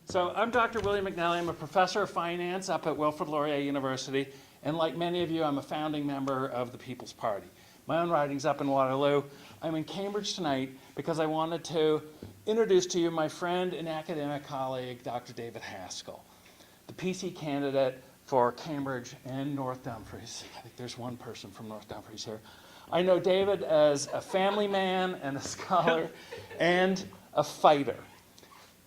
So I'm Dr. William McNally. I'm a professor of finance up at Wilfrid Laurier University, and like many of you, I'm a founding member of the People's Party. My own writing's up in Waterloo. I'm in Cambridge tonight because I wanted to introduce to you my friend and academic colleague, Dr. David Haskell, the PC candidate for Cambridge and North Dumfries. I think there's one person from North Dumfries here. I know David as a family man and a scholar and a fighter.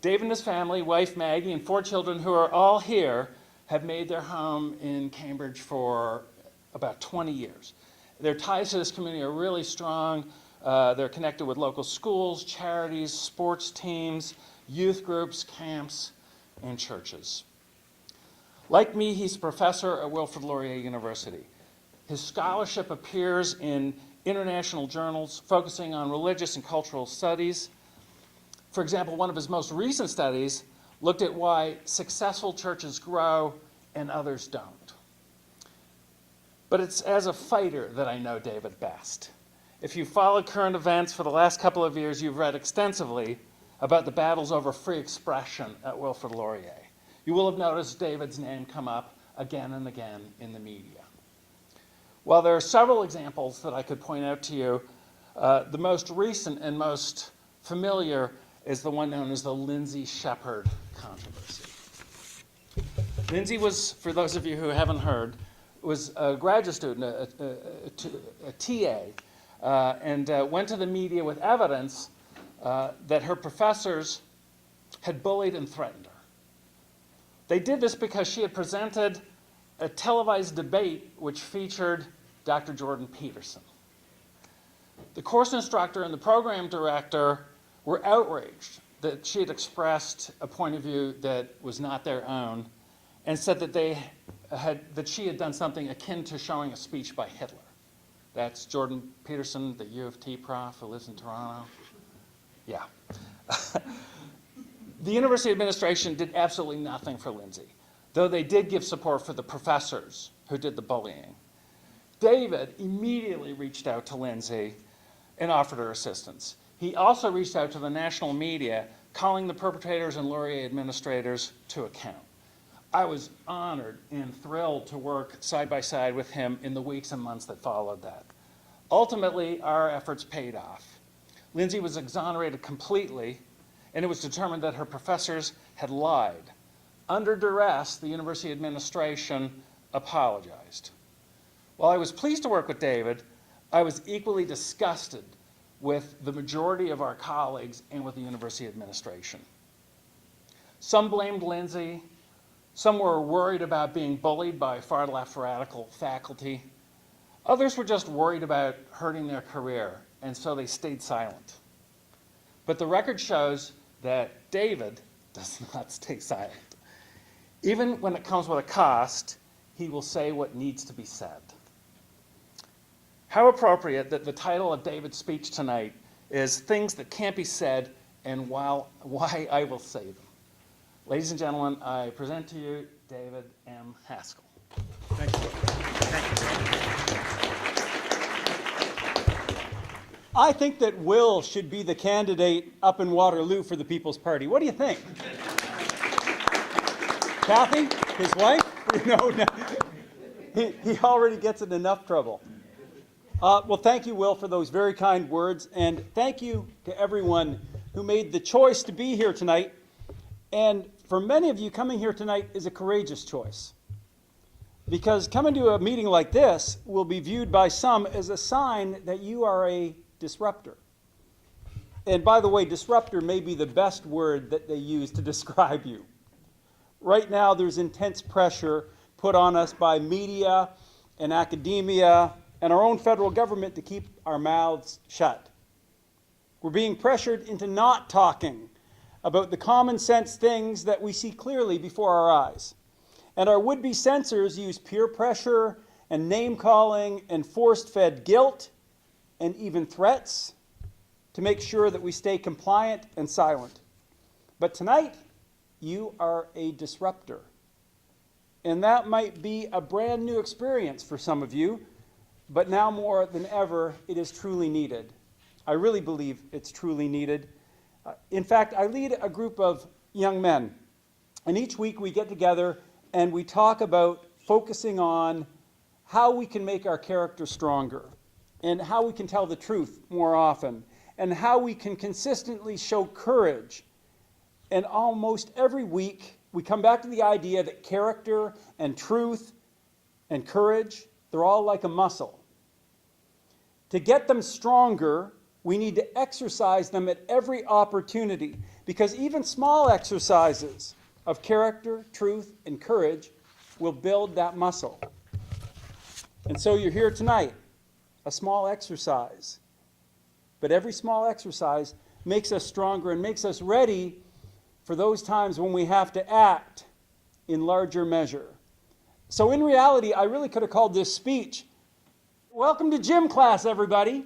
David and his family, wife Maggie, and 4 children who are all here, have made their home in Cambridge for about 20 years. Their ties to this community are really strong. They're connected with local schools, charities, sports teams, youth groups, camps, and churches. Like me, he's a professor at Wilfrid Laurier University. His scholarship appears in international journals focusing on religious and cultural studies. For example, one of his most recent studies looked at why successful churches grow and others don't. But it's as a fighter that I know David best. If you've followed current events for the last couple of years, you've read extensively about the battles over free expression at Wilfrid Laurier. You will have noticed David's name come up again and again in the media. While there are several examples that I could point out to you, the most recent and most familiar is the one known as the Lindsay Shepherd controversy. Lindsay was, for those of you who haven't heard, was a graduate student, a TA, and went to the media with evidence that her professors had bullied and threatened her. They did this because she had presented a televised debate which featured Dr. Jordan Peterson. The course instructor and the program director were outraged that she had expressed a point of view that was not their own, and said that she had done something akin to showing a speech by Hitler. That's Jordan Peterson, the U of T prof who lives in Toronto. Yeah. The university administration did absolutely nothing for Lindsay, though they did give support for the professors who did the bullying. David immediately reached out to Lindsay and offered her assistance. He also reached out to the national media, calling the perpetrators and Laurier administrators to account. I was honored and thrilled to work side by side with him in the weeks and months that followed that. Ultimately, our efforts paid off. Lindsay was exonerated completely, and it was determined that her professors had lied. Under duress, the university administration apologized. While I was pleased to work with David, I was equally disgusted with the majority of our colleagues and with the university administration. Some blamed Lindsay. Some were worried about being bullied by far-left radical faculty. Others were just worried about hurting their career, and so they stayed silent. But the record shows that David does not stay silent. Even when it comes with a cost, he will say what needs to be said. How appropriate that the title of David's speech tonight is Things That Can't Be Said and Why I Will Say Them. Ladies and gentlemen, I present to you David M. Haskell. Thank you. I think that Will should be the candidate up in Waterloo for the People's Party. What do you think? Kathy, his wife? No. He already gets in enough trouble. Well, thank you, Will, for those very kind words, and thank you to everyone who made the choice to be here tonight. And for many of you, coming here tonight is a courageous choice, because coming to a meeting like this will be viewed by some as a sign that you are a disruptor. And by the way, disruptor may be the best word that they use to describe you. Right now, there's intense pressure put on us by media and academia and our own federal government to keep our mouths shut. We're being pressured into not talking about the common sense things that we see clearly before our eyes. And our would-be censors use peer pressure and name-calling and force-fed guilt and even threats to make sure that we stay compliant and silent. But tonight, you are a disruptor. And that might be a brand new experience for some of you, but now more than ever, it is truly needed. I really believe it's truly needed. In fact, I lead a group of young men And each week we get together and we talk about focusing on how we can make our character stronger, and how we can tell the truth more often, and how we can consistently show courage. And almost every week we come back to the idea that character and truth and courage, they're all like a muscle. To get them stronger, we need to exercise them at every opportunity, because even small exercises of character, truth, and courage will build that muscle. And so you're here tonight, a small exercise. But every small exercise makes us stronger and makes us ready for those times when we have to act in larger measure. So in reality, I really could have called this speech, "Welcome to gym class, everybody."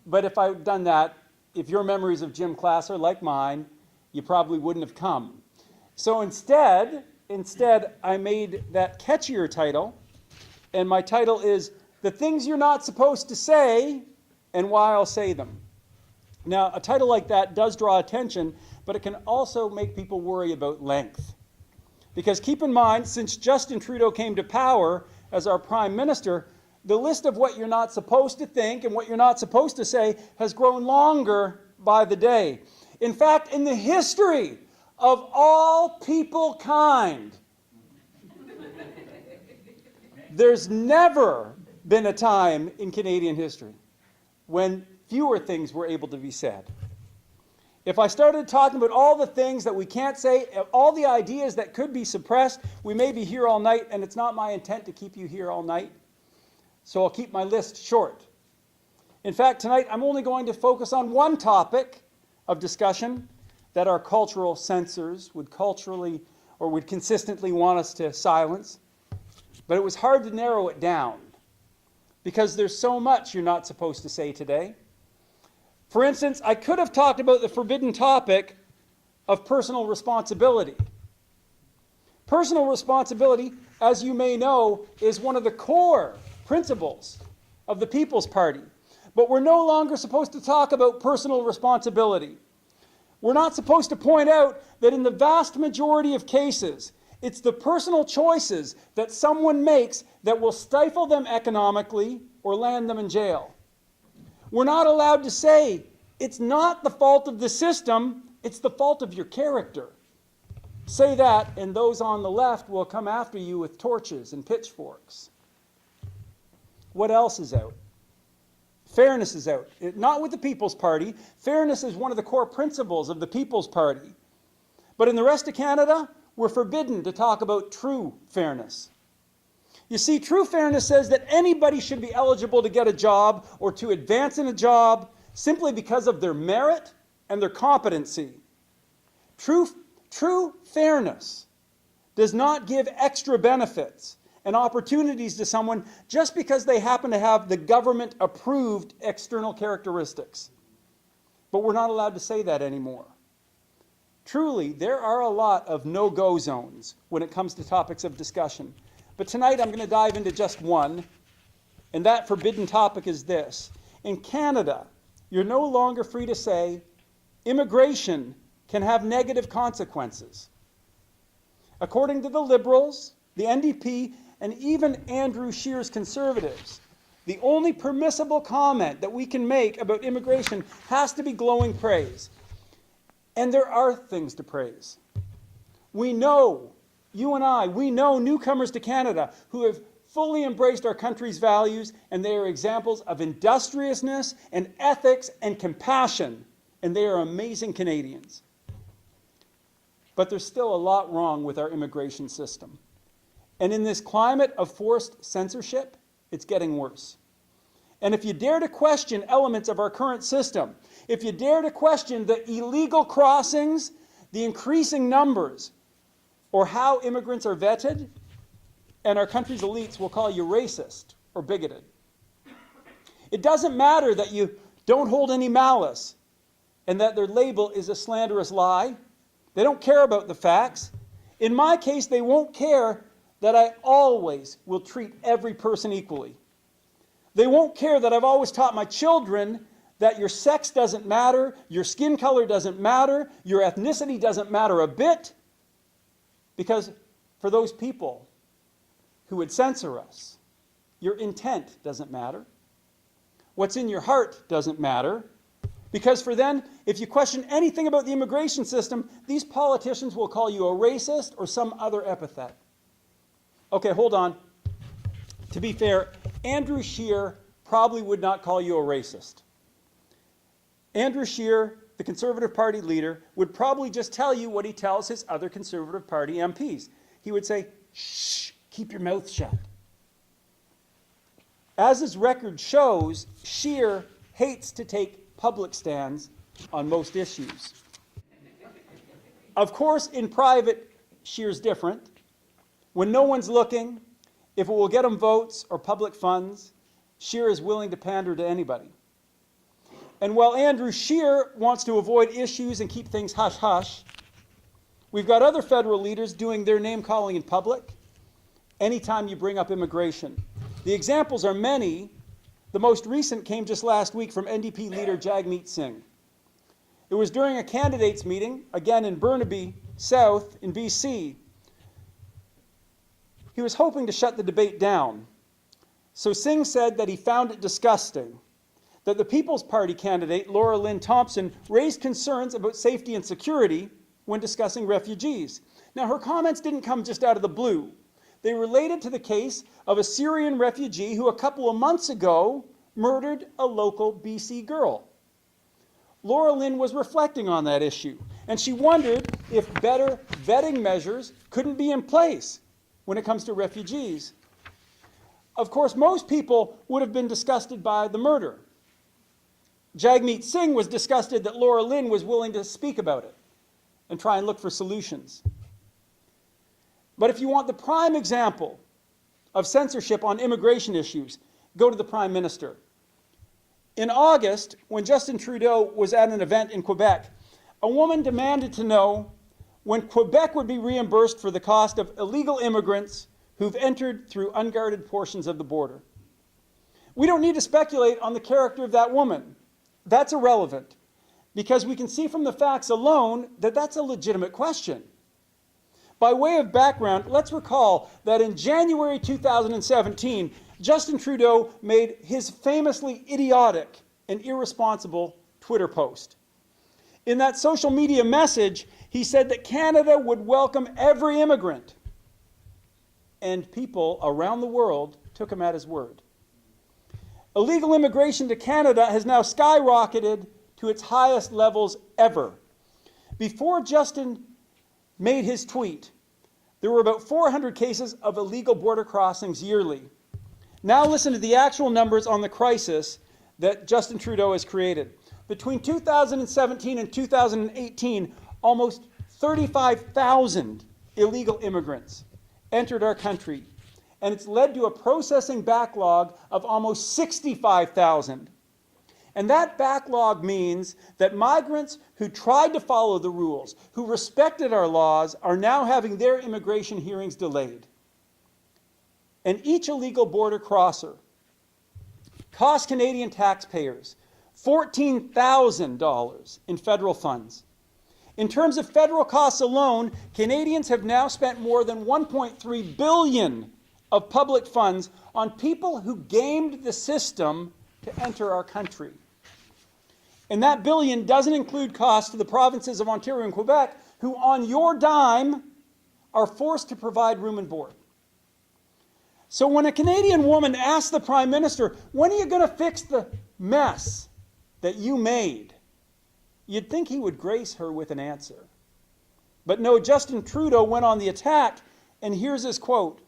But if I'd done that, if your memories of gym class are like mine, you probably wouldn't have come. So instead, I made that catchier title, and my title is "The Things You're Not Supposed to Say and Why I'll Say Them." Now, a title like that does draw attention, but it can also make people worry about length. Because keep in mind, since Justin Trudeau came to power as our Prime Minister, the list of what you're not supposed to think and what you're not supposed to say has grown longer by the day. In fact, in the history of all people kind, there's never been a time in Canadian history when fewer things were able to be said. If I started talking about all the things that we can't say, all the ideas that could be suppressed, we may be here all night, and it's not my intent to keep you here all night. So I'll keep my list short. In fact, tonight I'm only going to focus on one topic of discussion that our cultural censors would consistently want us to silence. But it was hard to narrow it down because there's so much you're not supposed to say today. For instance, I could have talked about the forbidden topic of personal responsibility. Personal responsibility, as you may know, is one of the core principles of the People's Party. But we're no longer supposed to talk about personal responsibility. We're not supposed to point out that in the vast majority of cases, it's the personal choices that someone makes that will stifle them economically or land them in jail. We're not allowed to say, it's not the fault of the system, it's the fault of your character. Say that, and those on the left will come after you with torches and pitchforks. What else is out? Fairness is out. Not with the People's Party. Fairness is one of the core principles of the People's Party. But in the rest of Canada, we're forbidden to talk about true fairness. You see, true fairness says that anybody should be eligible to get a job or to advance in a job simply because of their merit and their competency. True fairness does not give extra benefits and opportunities to someone just because they happen to have the government-approved external characteristics. But we're not allowed to say that anymore. Truly, there are a lot of no-go zones when it comes to topics of discussion. But tonight I'm going to dive into just one, and that forbidden topic is this. In Canada, you're no longer free to say immigration can have negative consequences. According to the Liberals, the NDP, and even Andrew Scheer's Conservatives, the only permissible comment that we can make about immigration has to be glowing praise. And there are things to praise. We know, you and I, we know newcomers to Canada who have fully embraced our country's values, and they are examples of industriousness and ethics and compassion, and they are amazing Canadians. But there's still a lot wrong with our immigration system. And in this climate of forced censorship, it's getting worse. And if you dare to question elements of our current system, if you dare to question the illegal crossings, the increasing numbers, or how immigrants are vetted, and our country's elites will call you racist or bigoted. It doesn't matter that you don't hold any malice and that their label is a slanderous lie. They don't care about the facts. In my case, they won't care that I always will treat every person equally. They won't care that I've always taught my children that your sex doesn't matter, your skin color doesn't matter, your ethnicity doesn't matter a bit, Because for those people who would censor us, your intent doesn't matter. What's in your heart doesn't matter. Because for them, if you question anything about the immigration system, these politicians will call you a racist or some other epithet. Okay, hold on. To be fair, Andrew Scheer probably would not call you a racist. Andrew Scheer, the Conservative Party leader, would probably just tell you what he tells his other Conservative Party MPs. He would say, shh, keep your mouth shut. As his record shows, Scheer hates to take public stands on most issues. Of course, in private, Scheer's different. When no one's looking, if it will get him votes or public funds, Scheer is willing to pander to anybody. And while Andrew Scheer wants to avoid issues and keep things hush-hush, we've got other federal leaders doing their name-calling in public anytime you bring up immigration. The examples are many. The most recent came just last week from NDP leader Jagmeet Singh. It was during a candidates meeting, again in Burnaby South in BC. He was hoping to shut the debate down. So Singh said that he found it disgusting that the People's Party candidate, Laura Lynn Thompson, raised concerns about safety and security when discussing refugees. Now, her comments didn't come just out of the blue. They related to the case of a Syrian refugee who a couple of months ago murdered a local BC girl. Laura Lynn was reflecting on that issue, and she wondered if better vetting measures couldn't be in place when it comes to refugees. Of course, most people would have been disgusted by the murder. Jagmeet Singh was disgusted that Laura Lynn was willing to speak about it and try and look for solutions. But if you want the prime example of censorship on immigration issues, go to the Prime Minister. In August, when Justin Trudeau was at an event in Quebec, a woman demanded to know when Quebec would be reimbursed for the cost of illegal immigrants who've entered through unguarded portions of the border. We don't need to speculate on the character of that woman. That's irrelevant, because we can see from the facts alone that that's a legitimate question. By way of background, let's recall that in January 2017, Justin Trudeau made his famously idiotic and irresponsible Twitter post. In that social media message, he said that Canada would welcome every immigrant. And people around the world took him at his word. Illegal immigration to Canada has now skyrocketed to its highest levels ever. Before Justin made his tweet, there were about 400 cases of illegal border crossings yearly. Now listen to the actual numbers on the crisis that Justin Trudeau has created. Between 2017 and 2018, almost 35,000 illegal immigrants entered our country, and it's led to a processing backlog of almost 65,000. And that backlog means that migrants who tried to follow the rules, who respected our laws, are now having their immigration hearings delayed. And each illegal border crosser costs Canadian taxpayers $14,000 in federal funds. In terms of federal costs alone, Canadians have now spent more than $1.3 billion of public funds on people who gamed the system to enter our country. And that billion doesn't include costs to the provinces of Ontario and Quebec, who on your dime are forced to provide room and board. So when a Canadian woman asks the Prime Minister, when are you going to fix the mess that you made? You'd think he would grace her with an answer. But no, Justin Trudeau went on the attack, and here's his quote: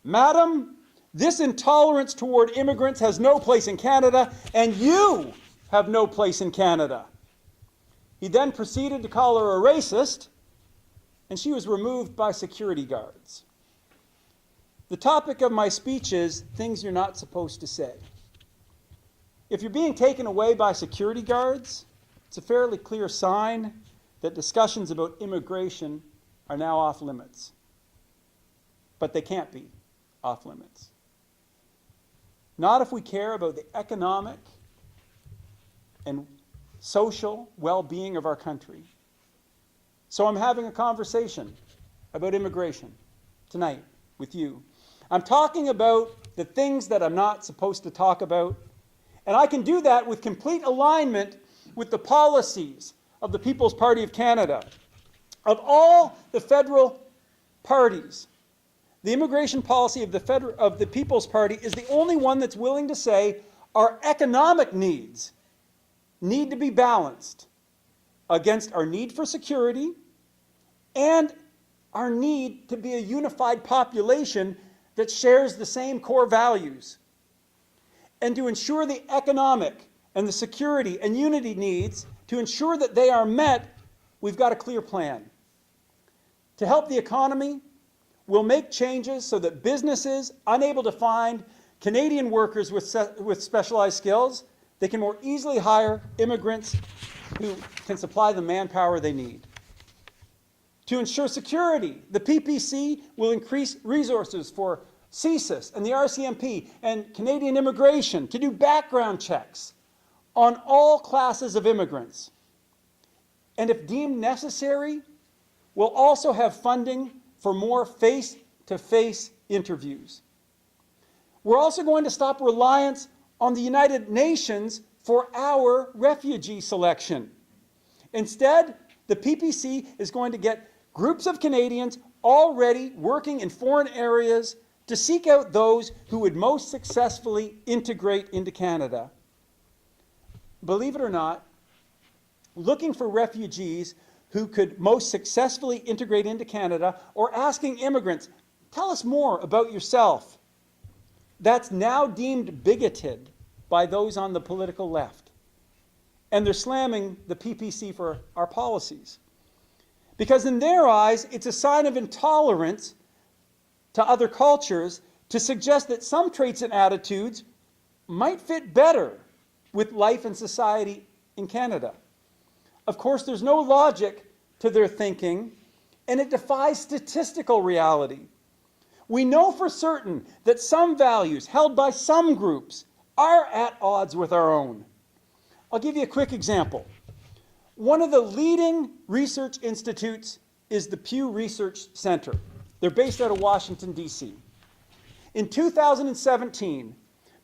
"Madam, this intolerance toward immigrants has no place in Canada, and you have no place in Canada." He then proceeded to call her a racist, and she was removed by security guards. The topic of my speech is things you're not supposed to say. If you're being taken away by security guards, it's a fairly clear sign that discussions about immigration are now off limits. But they can't be off limits. Not if we care about the economic and social well-being of our country. So I'm having a conversation about immigration tonight with you. I'm talking about the things that I'm not supposed to talk about, and I can do that with complete alignment with the policies of the People's Party of Canada. Of all the federal parties, the immigration policy of the People's Party is the only one that's willing to say our economic needs need to be balanced against our need for security and our need to be a unified population that shares the same core values. And to ensure the economic and the security and unity needs, to ensure that they are met, we've got a clear plan. To help the economy, we'll make changes so that businesses unable to find Canadian workers with specialized skills, they can more easily hire immigrants who can supply the manpower they need. To ensure security, the PPC will increase resources for CSIS and the RCMP and Canadian immigration to do background checks on all classes of immigrants. And if deemed necessary, we'll also have funding for more face-to-face interviews. We're also going to stop reliance on the United Nations for our refugee selection. Instead, the PPC is going to get groups of Canadians already working in foreign areas to seek out those who would most successfully integrate into Canada. Believe it or not, looking for refugees who could most successfully integrate into Canada, or asking immigrants, tell us more about yourself, that's now deemed bigoted by those on the political left. And they're slamming the PPC for our policies. Because in their eyes, it's a sign of intolerance to other cultures to suggest that some traits and attitudes might fit better with life and society in Canada. Of course, there's no logic to their thinking, and it defies statistical reality. We know for certain that some values held by some groups are at odds with our own. I'll give you a quick example. One of the leading research institutes is the Pew Research Center. They're based out of Washington, D.C. In 2017,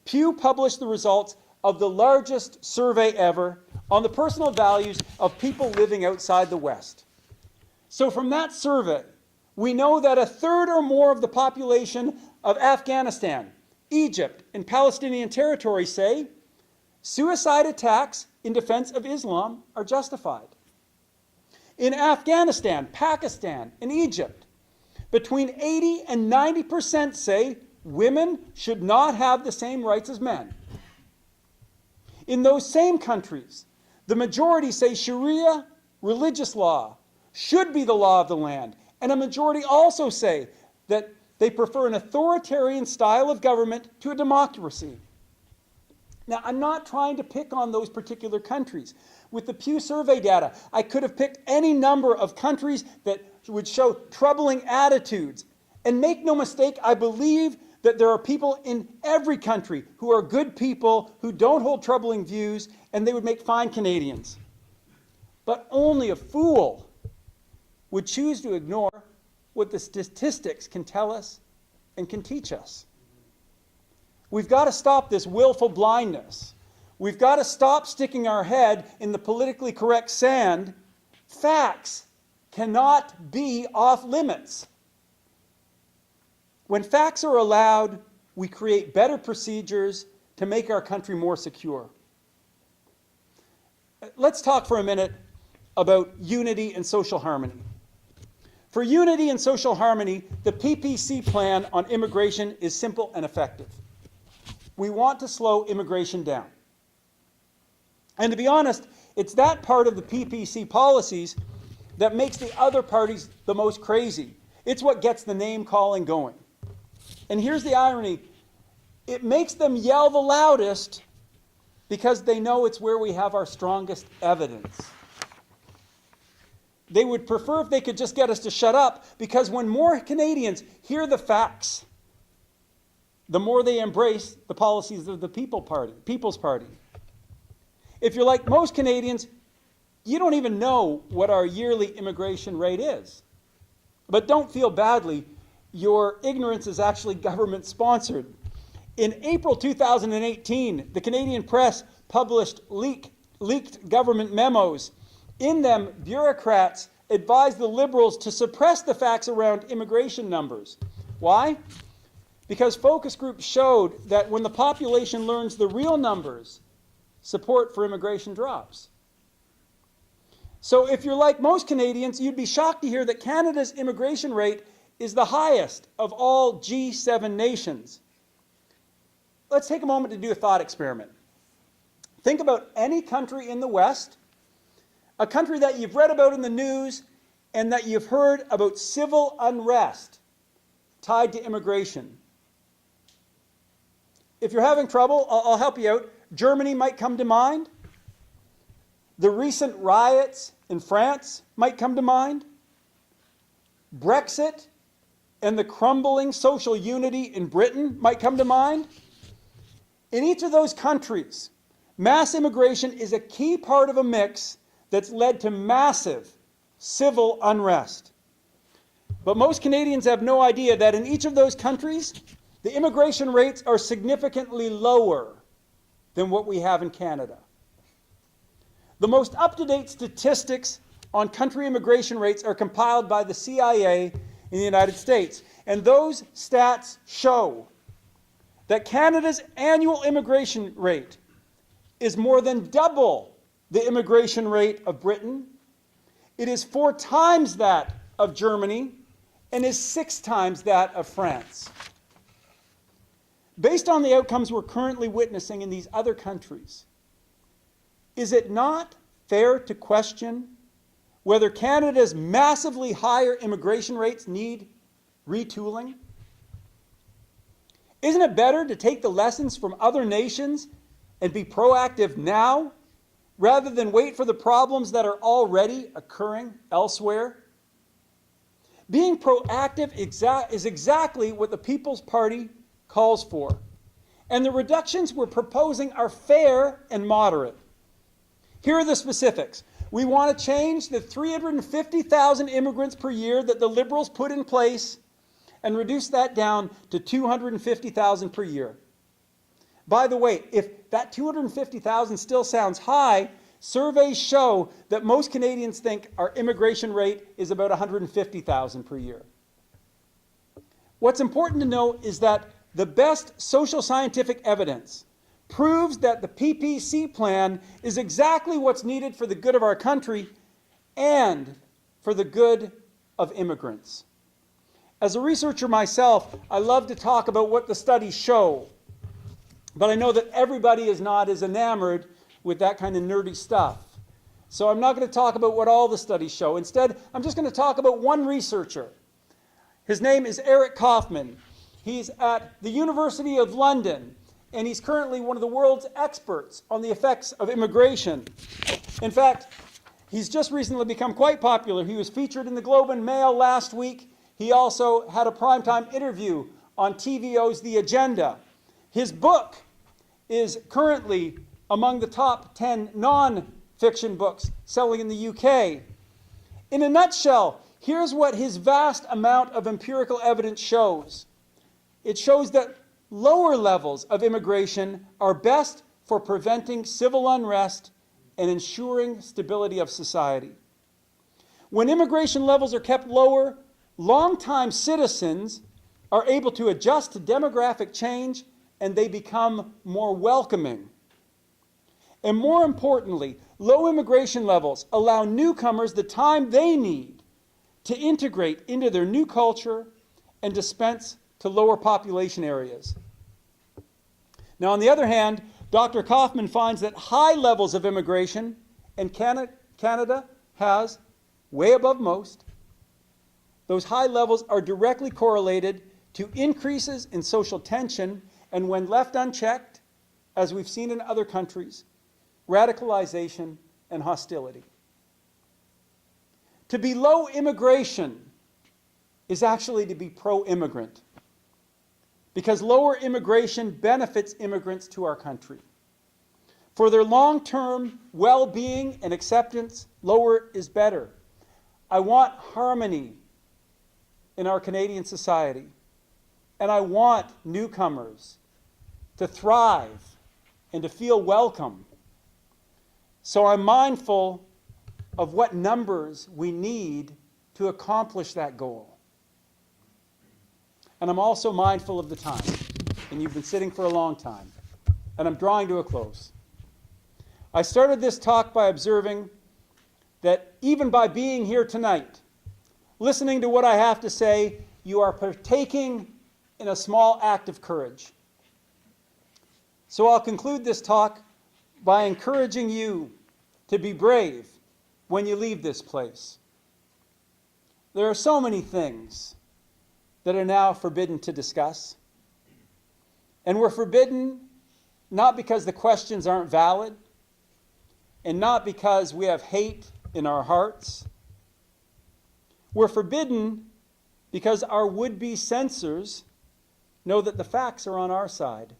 Pew published the results of the largest survey ever on the personal values of people living outside the West. So from that survey, we know that a third or more of the population of Afghanistan, Egypt, and Palestinian territory say suicide attacks in defense of Islam are justified. In Afghanistan, Pakistan, and Egypt, between 80 and 90% say women should not have the same rights as men. In those same countries, the majority say Sharia, religious law, should be the law of the land, and a majority also say that they prefer an authoritarian style of government to a democracy. Now, I'm not trying to pick on those particular countries. With the Pew survey data, I could have picked any number of countries that would show troubling attitudes. And make no mistake, I believe that there are people in every country who are good people, who don't hold troubling views, and they would make fine Canadians. But only a fool would choose to ignore what the statistics can tell us and can teach us. We've got to stop this willful blindness. We've got to stop sticking our head in the politically correct sand. Facts cannot be off limits. When facts are allowed, we create better procedures to make our country more secure. Let's talk for a minute about unity and social harmony. For unity and social harmony, the PPC plan on immigration is simple and effective. We want to slow immigration down. And to be honest, it's that part of the PPC policies that makes the other parties the most crazy. It's what gets the name-calling going. And here's the irony. It makes them yell the loudest because they know it's where we have our strongest evidence. They would prefer if they could just get us to shut up, because when more Canadians hear the facts, the more they embrace the policies of the People's Party. If you're like most Canadians, you don't even know what our yearly immigration rate is. But don't feel badly. Your ignorance is actually government-sponsored. In April 2018, the Canadian press published leaked government memos. In them, bureaucrats advised the Liberals to suppress the facts around immigration numbers. Why? Because focus groups showed that when the population learns the real numbers, support for immigration drops. So if you're like most Canadians, you'd be shocked to hear that Canada's immigration rate is the highest of all G7 nations. Let's take a moment to do a thought experiment. Think about any country in the West, a country that you've read about in the news and that you've heard about civil unrest tied to immigration. If you're having trouble, I'll help you out. Germany might come to mind. The recent riots in France might come to mind. Brexit and the crumbling social unity in Britain might come to mind. In each of those countries, mass immigration is a key part of a mix that's led to massive civil unrest. But most Canadians have no idea that in each of those countries, the immigration rates are significantly lower than what we have in Canada. The most up-to-date statistics on country immigration rates are compiled by the CIA in the United States. And those stats show that Canada's annual immigration rate is more than double the immigration rate of Britain. It is 4 times that of Germany and is 6 times that of France. Based on the outcomes we're currently witnessing in these other countries, is it not fair to question whether Canada's massively higher immigration rates need retooling? Isn't it better to take the lessons from other nations and be proactive now rather than wait for the problems that are already occurring elsewhere? Being proactive is exactly what the People's Party calls for. And the reductions we're proposing are fair and moderate. Here are the specifics. We want to change the 350,000 immigrants per year that the Liberals put in place and reduce that down to 250,000 per year. By the way, if that 250,000 still sounds high, surveys show that most Canadians think our immigration rate is about 150,000 per year. What's important to note is that the best social scientific evidence proves that the PPC plan is exactly what's needed for the good of our country and for the good of immigrants. As a researcher myself, I love to talk about what the studies show, but I know that everybody is not as enamored with that kind of nerdy stuff. So I'm not going to talk about what all the studies show. Instead, I'm just going to talk about one researcher. His name is Eric Kaufman. He's at the University of London, and he's currently one of the world's experts on the effects of immigration. In fact, he's just recently become quite popular. He was featured in the Globe and Mail last week. He also had a primetime interview on TVO's The Agenda. His book is currently among the top 10 non-fiction books selling in the UK. In a nutshell, here's what his vast amount of empirical evidence shows. It shows that lower levels of immigration are best for preventing civil unrest and ensuring stability of society. When immigration levels are kept lower, longtime citizens are able to adjust to demographic change and they become more welcoming. And more importantly, low immigration levels allow newcomers the time they need to integrate into their new culture and dispense to lower population areas. Now, on the other hand, Dr. Kaufman finds that high levels of immigration, and Canada has way above most, those high levels are directly correlated to increases in social tension, and when left unchecked, as we've seen in other countries, radicalization and hostility. To be low immigration is actually to be pro-immigrant, because lower immigration benefits immigrants to our country. For their long-term well-being and acceptance, lower is better. I want harmony in our Canadian society, and I want newcomers to thrive and to feel welcome. So I'm mindful of what numbers we need to accomplish that goal. And I'm also mindful of the time. And you've been sitting for a long time. And I'm drawing to a close. I started this talk by observing that even by being here tonight, listening to what I have to say, you are partaking in a small act of courage. So I'll conclude this talk by encouraging you to be brave when you leave this place. There are so many things that are now forbidden to discuss. And we're forbidden not because the questions aren't valid, and not because we have hate in our hearts. We're forbidden because our would-be censors know that the facts are on our side.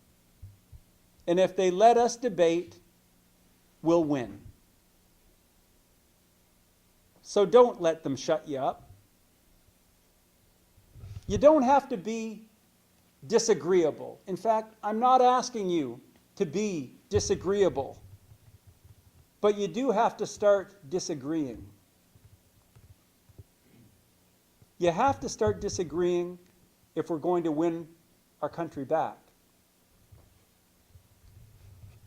And if they let us debate, we'll win. So don't let them shut you up. You don't have to be disagreeable. In fact, I'm not asking you to be disagreeable. But you do have to start disagreeing. You have to start disagreeing if we're going to win our country back.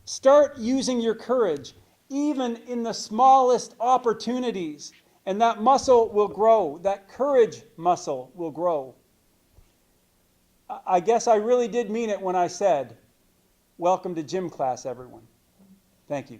Start using your courage, even in the smallest opportunities, and that muscle will grow. That courage muscle will grow. I guess I really did mean it when I said, welcome to gym class, everyone. Thank you.